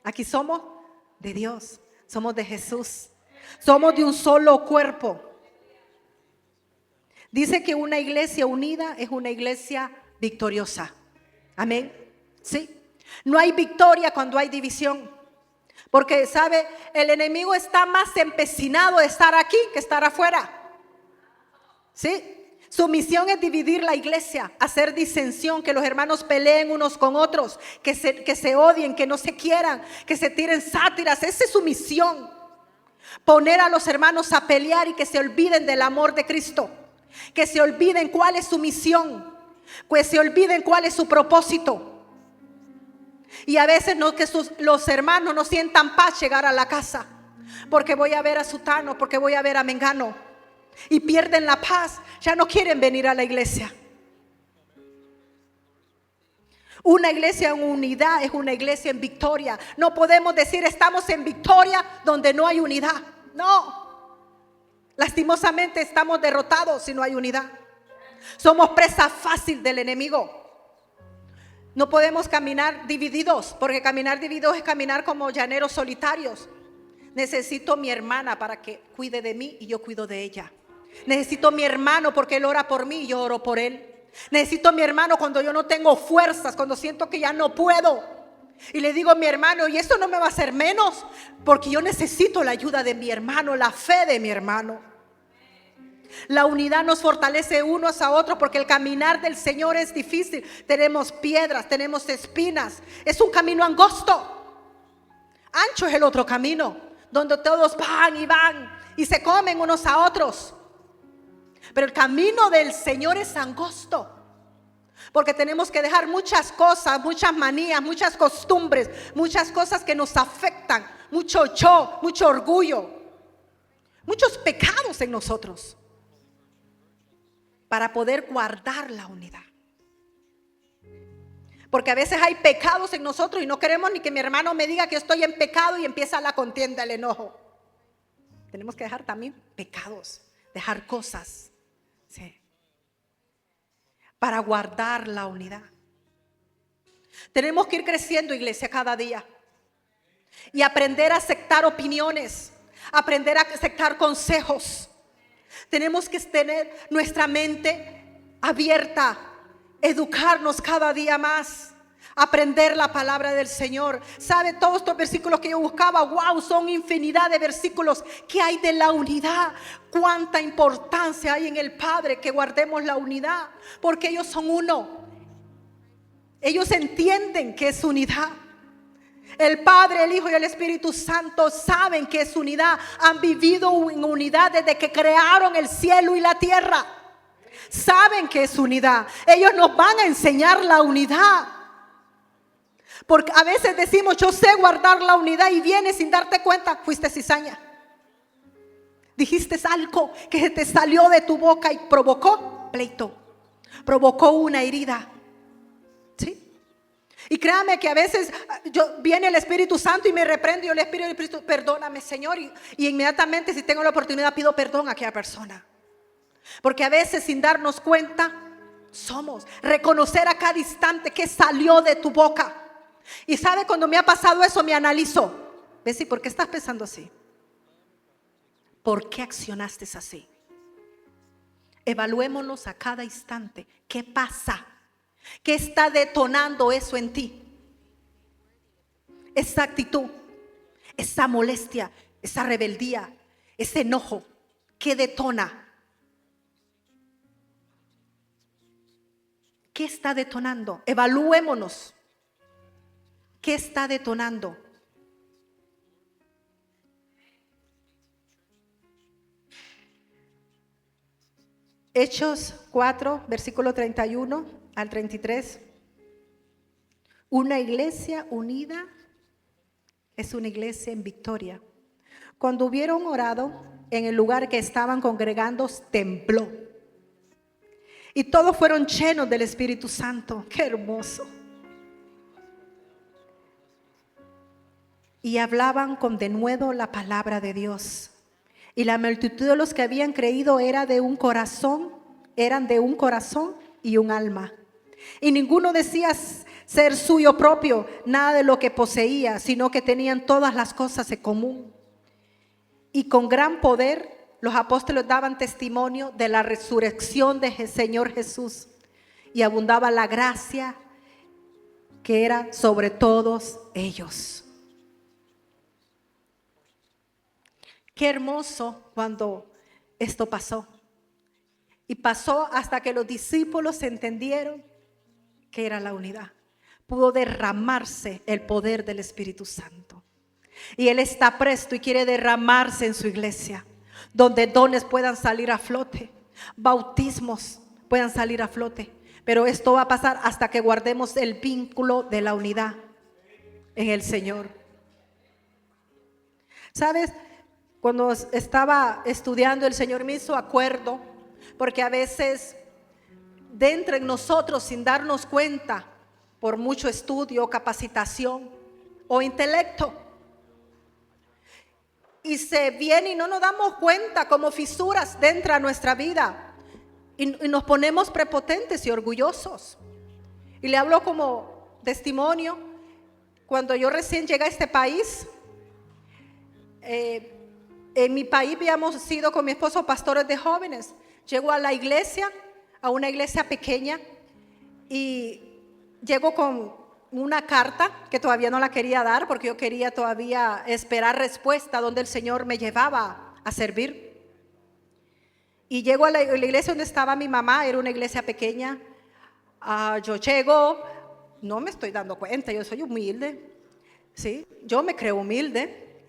aquí somos de Dios, somos de Jesús. Somos de un solo cuerpo. Dice que una iglesia unida es una iglesia victoriosa. Amén. Sí. No hay victoria cuando hay división. Porque, ¿sabe? El enemigo está más empecinado de estar aquí que estar afuera. ¿Sí? Su misión es dividir la iglesia, hacer disensión, que los hermanos peleen unos con otros, que se odien, que no se quieran, que se tiren sátiras. Esa es su misión. Poner a los hermanos a pelear y que se olviden del amor de Cristo. Que se olviden cuál es su misión. Que se olviden cuál es su propósito. Y a veces no, que los hermanos no sientan paz llegar a la casa. Porque voy a ver a sutano, porque voy a ver a mengano. Y pierden la paz, ya no quieren venir a la iglesia. Una iglesia en unidad es una iglesia en victoria. No podemos decir estamos en victoria donde no hay unidad. No, lastimosamente estamos derrotados si no hay unidad. Somos presa fácil del enemigo. No podemos caminar divididos, porque caminar divididos es caminar como llaneros solitarios. Necesito mi hermana para que cuide de mí y yo cuido de ella. Necesito mi hermano porque él ora por mí y yo oro por él. Necesito mi hermano cuando yo no tengo fuerzas, cuando siento que ya no puedo. Y le digo a mi hermano, y esto no me va a hacer menos, porque yo necesito la ayuda de mi hermano, la fe de mi hermano. La unidad nos fortalece unos a otros, porque el caminar del Señor es difícil. Tenemos piedras, tenemos espinas. Es un camino angosto. Ancho es el otro camino, donde todos van y se comen unos a otros. Pero el camino del Señor es angosto, porque tenemos que dejar muchas cosas, muchas manías, muchas costumbres, muchas cosas que nos afectan, mucho yo, mucho orgullo, muchos pecados en nosotros, para poder guardar la unidad. Porque a veces hay pecados en nosotros y no queremos ni que mi hermano me diga que estoy en pecado y empieza la contienda, el enojo. Tenemos que dejar también pecados, dejar cosas. Sí. Para guardar la unidad. Tenemos que ir creciendo, iglesia, cada día. Y aprender a aceptar opiniones. Aprender a aceptar consejos. Tenemos que tener nuestra mente abierta. Educarnos cada día más. Aprender la palabra del Señor. ¿Sabe? Todos estos versículos que yo buscaba, wow, son infinidad de versículos que hay de la unidad. Cuánta importancia hay en el Padre que guardemos la unidad, porque ellos son uno. Ellos entienden que es unidad. El Padre, el Hijo y el Espíritu Santo saben que es unidad. Han vivido en unidad desde que crearon el cielo y la tierra. Saben que es unidad. Ellos nos van a enseñar la unidad. Porque a veces decimos, yo sé guardar la unidad, y vienes sin darte cuenta, fuiste cizaña. Dijiste algo que se te salió de tu boca y provocó pleito, provocó una herida. ¿Sí? Y créame que a veces viene el Espíritu Santo y me reprende, y el Espíritu, perdóname, Señor, y inmediatamente, si tengo la oportunidad, pido perdón a aquella persona. Porque a veces, sin darnos cuenta, somos reconocer a cada instante que salió de tu boca. Y sabe, cuando me ha pasado eso, me analizo. ¿Ves? ¿Y por qué estás pensando así? ¿Por qué accionaste así? Evaluémonos a cada instante. ¿Qué pasa? ¿Qué está detonando eso en ti? Esa actitud, esa molestia, esa rebeldía, ese enojo. ¿Qué detona? ¿Qué está detonando? Evaluémonos. ¿Qué está detonando? Hechos 4, versículo 31 al 33. Una iglesia unida es una iglesia en victoria. Cuando hubieron orado, en el lugar que estaban congregando tembló. Y todos fueron llenos del Espíritu Santo. ¡Qué hermoso! Y hablaban con denuedo la palabra de Dios. Y la multitud de los que habían creído eran de un corazón y un alma. Y ninguno decía ser suyo propio nada de lo que poseía, sino que tenían todas las cosas en común. Y con gran poder los apóstoles daban testimonio de la resurrección del Señor Jesús. Y abundaba la gracia que era sobre todos ellos. Qué hermoso cuando esto pasó. Y pasó hasta que los discípulos entendieron que era la unidad. Pudo derramarse el poder del Espíritu Santo. Y Él está presto y quiere derramarse en su iglesia, donde dones puedan salir a flote, bautismos puedan salir a flote. Pero esto va a pasar hasta que guardemos el vínculo de la unidad en el Señor. ¿Sabes? Cuando estaba estudiando, el Señor me hizo acuerdo, porque a veces dentro en nosotros, sin darnos cuenta, por mucho estudio, capacitación o intelecto, y se viene y no nos damos cuenta como fisuras dentro de nuestra vida, y nos ponemos prepotentes y orgullosos. Y le hablo como testimonio. Cuando yo recién llegué a este país, en mi país habíamos sido con mi esposo pastores de jóvenes. Llego a la iglesia, a una iglesia pequeña, y llego con una carta que todavía no la quería dar porque yo quería todavía esperar respuesta donde el Señor me llevaba a servir. Y llego a la iglesia donde estaba mi mamá, era una iglesia pequeña. Yo llego, no me estoy dando cuenta, yo soy humilde, ¿sí? Yo me creo humilde.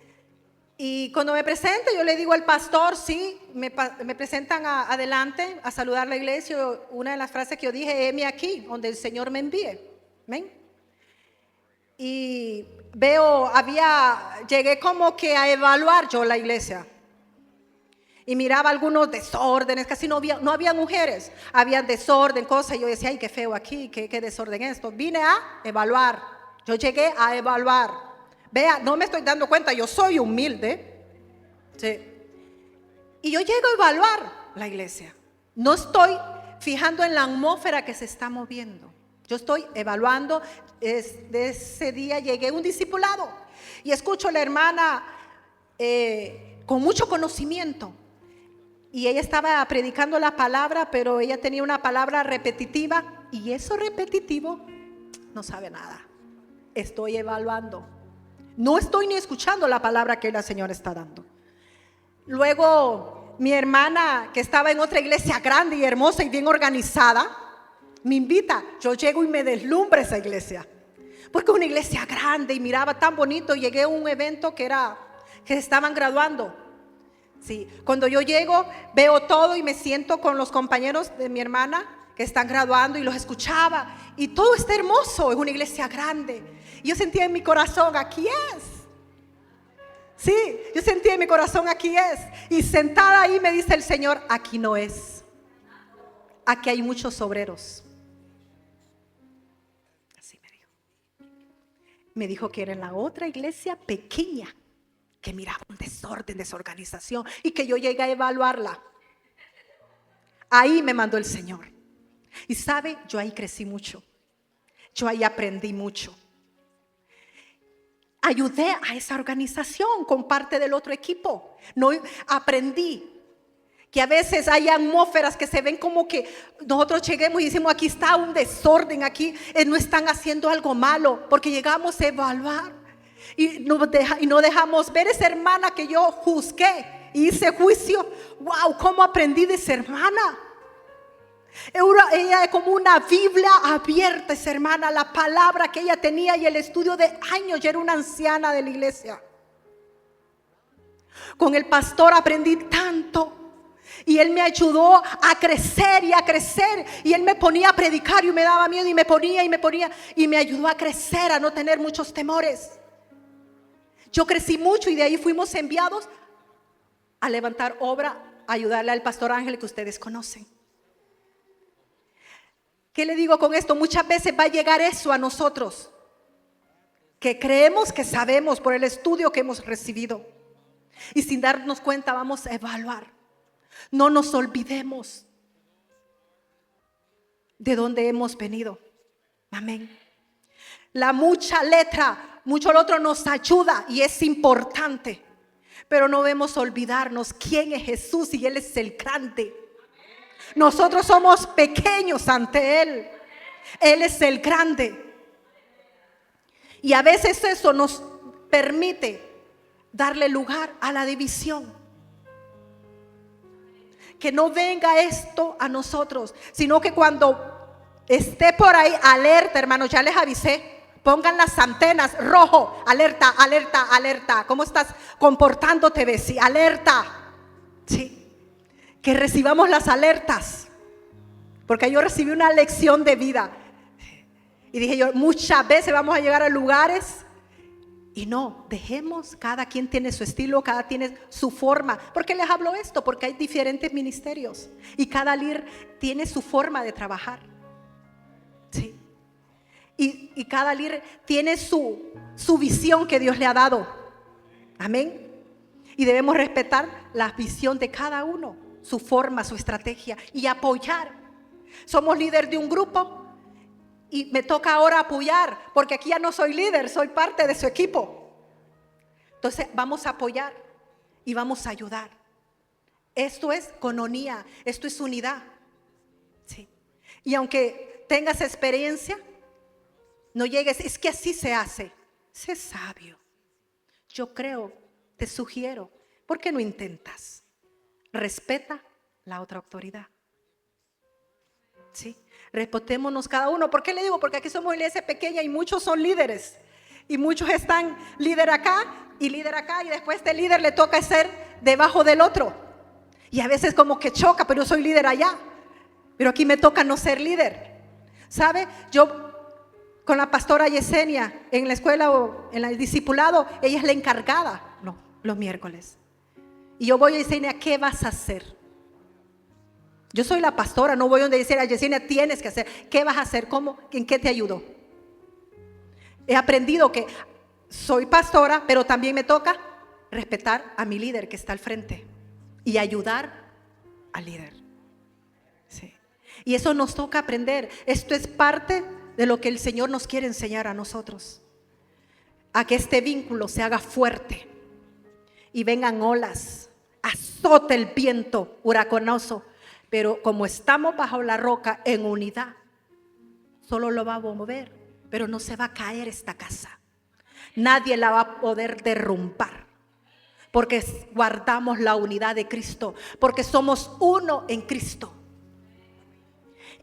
Y cuando me presento, yo le digo al pastor, sí, me presentan adelante a saludar la iglesia. Una de las frases que yo dije, heme aquí, donde el Señor me envíe. ¿Ven? Y llegué como que a evaluar yo la iglesia. Y miraba algunos desórdenes, casi no había mujeres. Había desorden, cosas, y yo decía, ay, qué feo aquí, qué desorden esto. Vine a evaluar, yo llegué a evaluar. Vea, no me estoy dando cuenta, yo soy humilde. Sí. Y yo llego a evaluar la iglesia. No estoy fijando en la atmósfera que se está moviendo. Yo estoy evaluando. De ese día llegué a un discipulado y escucho a la hermana con mucho conocimiento. Y ella estaba predicando la palabra, pero ella tenía una palabra repetitiva. Y eso repetitivo no sabe nada. Estoy evaluando. No estoy ni escuchando la palabra que la Señora está dando. Luego mi hermana, que estaba en otra iglesia grande y hermosa y bien organizada, me invita. Yo llego y me deslumbra esa iglesia, porque es una iglesia grande y miraba tan bonito. Llegué a un evento que estaban graduando. Sí. Cuando yo llego, veo todo y me siento con los compañeros de mi hermana que están graduando y los escuchaba. Y todo está hermoso, es una iglesia grande. Y yo sentía en mi corazón, aquí es. Sí, yo sentía en mi corazón, aquí es. Y sentada ahí me dice el Señor, aquí no es. Aquí hay muchos obreros. Así me dijo. Me dijo que era en la otra iglesia pequeña, que miraba un desorden, desorganización, y que yo llegué a evaluarla. Ahí me mandó el Señor. Y sabe, yo ahí crecí mucho. Yo ahí aprendí mucho. Ayudé a esa organización con parte del otro equipo. No, aprendí que a veces hay atmósferas que se ven como que nosotros lleguemos y decimos, aquí está un desorden, aquí no están haciendo algo malo, porque llegamos a evaluar y no dejamos ver esa hermana que yo juzgué y hice juicio. Wow, cómo aprendí de esa hermana. Ella es como una Biblia abierta, esa hermana, la palabra que ella tenía y el estudio de años. Ya era una anciana de la iglesia. Con el pastor aprendí tanto y él me ayudó a crecer y a crecer, y él me ponía a predicar y me daba miedo y me ponía y me ayudó a crecer, a no tener muchos temores. Yo crecí mucho y de ahí fuimos enviados a levantar obra, a ayudarle al pastor Ángel que ustedes conocen. ¿Qué le digo con esto? Muchas veces va a llegar eso a nosotros, que creemos que sabemos por el estudio que hemos recibido. Y sin darnos cuenta vamos a evaluar. No nos olvidemos de dónde hemos venido. Amén. La mucha letra, mucho lo otro nos ayuda y es importante. Pero no debemos olvidarnos quién es Jesús y Él es el grande. Nosotros somos pequeños ante Él. Él es el grande. Y a veces eso nos permite darle lugar a la división. Que no venga esto a nosotros, sino que cuando esté por ahí, alerta, hermanos, ya les avisé. Pongan las antenas, rojo, alerta, alerta, alerta. ¿Cómo estás comportándote, Bessie? Alerta. Sí. Que recibamos las alertas. Porque yo recibí una lección de vida. Y dije yo, muchas veces vamos a llegar a lugares y no, dejemos, cada quien tiene su estilo, cada tiene su forma. ¿Por qué les hablo esto? Porque hay diferentes ministerios y cada líder tiene su forma de trabajar. Sí. Y cada líder tiene su visión que Dios le ha dado. Amén. Y debemos respetar la visión de cada uno, su forma, su estrategia y apoyar. Somos líder de un grupo y me toca ahora apoyar, porque aquí ya no soy líder, soy parte de su equipo. Entonces vamos a apoyar y vamos a ayudar. Esto es coinonía, esto es unidad. Sí. Y aunque tengas experiencia, no llegues, es que así se hace. Sé sabio. Yo creo, te sugiero, ¿por qué no intentas? Respeta la otra autoridad. Sí, respetémonos cada uno. ¿Por qué le digo? Porque aquí somos iglesia pequeña y muchos son líderes. Y muchos están líder acá y después este líder le toca ser debajo del otro. Y a veces como que choca, pero yo soy líder allá. Pero aquí me toca no ser líder. ¿Sabe? Yo con la pastora Yesenia en la escuela o en el discipulado, ella es la encargada los miércoles. Y yo voy a Yesenia, ¿qué vas a hacer? Yo soy la pastora, no voy donde decir a Yesenia, tienes que hacer. ¿Qué vas a hacer? ¿Cómo? ¿En qué te ayudo? He aprendido que soy pastora, pero también me toca respetar a mi líder que está al frente y ayudar al líder. Sí. Y eso nos toca aprender. Esto es parte de lo que el Señor nos quiere enseñar a nosotros. A que este vínculo se haga fuerte y vengan olas, azote el viento huracanoso. Pero como estamos bajo la roca en unidad, solo lo va a mover, pero no se va a caer esta casa. Nadie la va a poder derrumbar, porque guardamos la unidad de Cristo, porque somos uno en Cristo.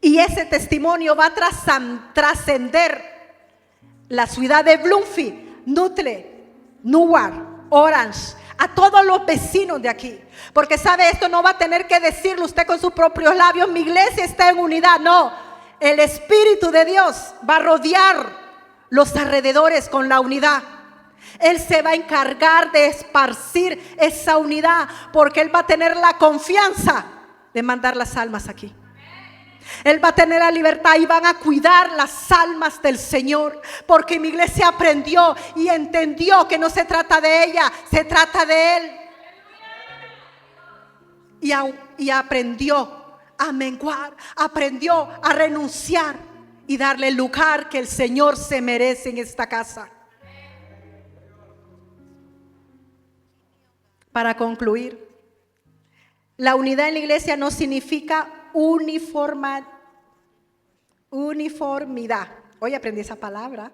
Y ese testimonio va a trascender la ciudad de Bloomfield, Nutle, Newark, Orange, a todos los vecinos de aquí. Porque sabe, esto no va a tener que decirlo usted con sus propios labios, mi iglesia está en unidad. No, el Espíritu de Dios va a rodear los alrededores con la unidad. Él se va a encargar de esparcir esa unidad, porque Él va a tener la confianza de mandar las almas aquí. Él va a tener la libertad y van a cuidar las almas del Señor, porque mi iglesia aprendió y entendió que no se trata de ella, se trata de Él. Y aprendió a menguar, aprendió a renunciar y darle el lugar que el Señor se merece en esta casa. Para concluir, la unidad en la iglesia no significa uniformidad. Hoy aprendí esa palabra.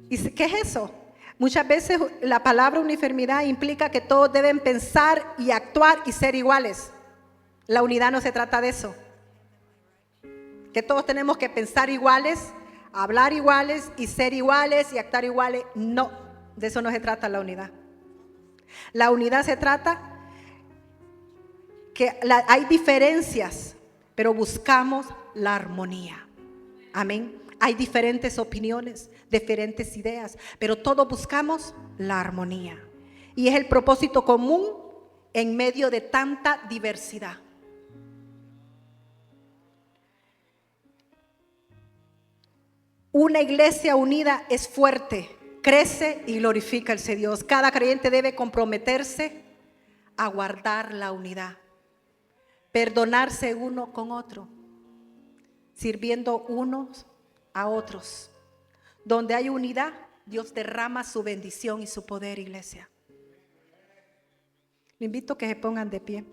¿Y qué es eso? Muchas veces la palabra uniformidad implica que todos deben pensar y actuar y ser iguales. La unidad no se trata de eso. Que todos tenemos que pensar iguales, hablar iguales y ser iguales y actuar iguales. No, de eso no se trata la unidad. La unidad se trata que hay diferencias, pero buscamos la armonía. Amén. Hay diferentes opiniones, diferentes ideas, pero todos buscamos la armonía. Y es el propósito común en medio de tanta diversidad. Una iglesia unida es fuerte, crece y glorifica al Dios. Cada creyente debe comprometerse a guardar la unidad, perdonarse uno con otro, sirviendo unos a otros. Donde hay unidad, Dios derrama su bendición y su poder, iglesia. Le invito a que se pongan de pie.